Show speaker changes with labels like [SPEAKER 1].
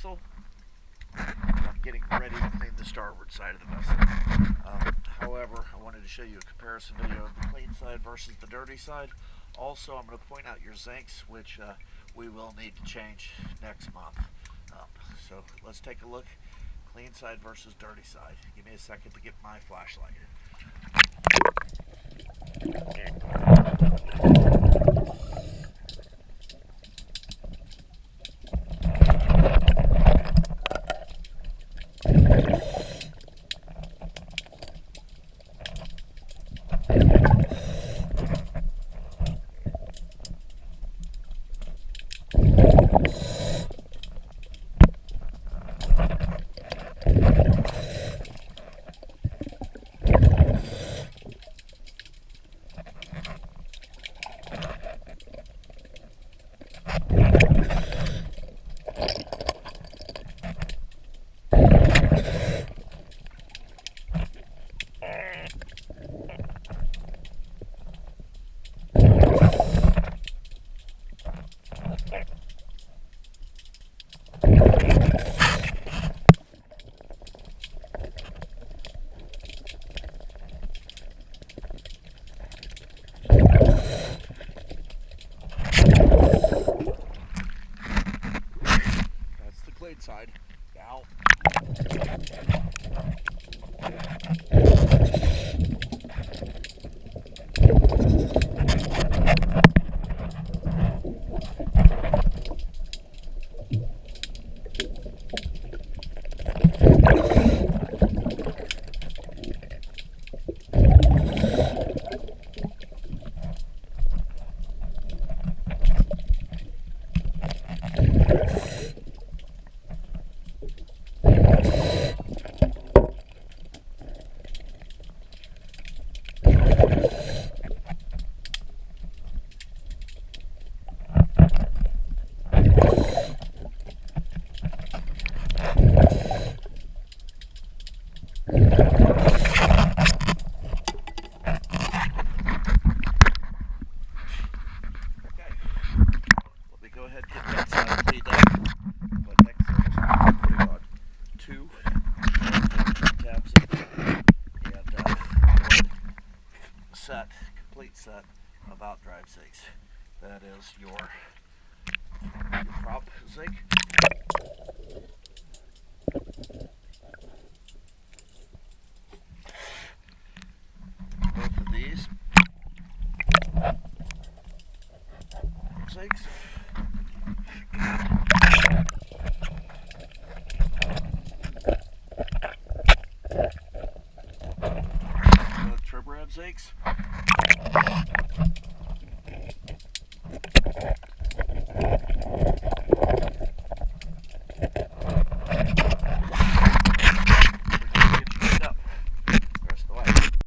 [SPEAKER 1] vessel. I'm getting ready to clean the starboard side of the vessel. However, I wanted to show you a comparison video of the clean side versus the dirty side. Also, I'm going to point out your zincs, which we will need to change next month. So let's take a look, clean side versus dirty side. Give me a second to get my flashlight. Side. Now, go ahead and get that side cleaned up. But next thing is I'm putting on 2 tabs and one set, complete set of out-drive zincs. That is your prop zinc. Both of these zincs. Zincs.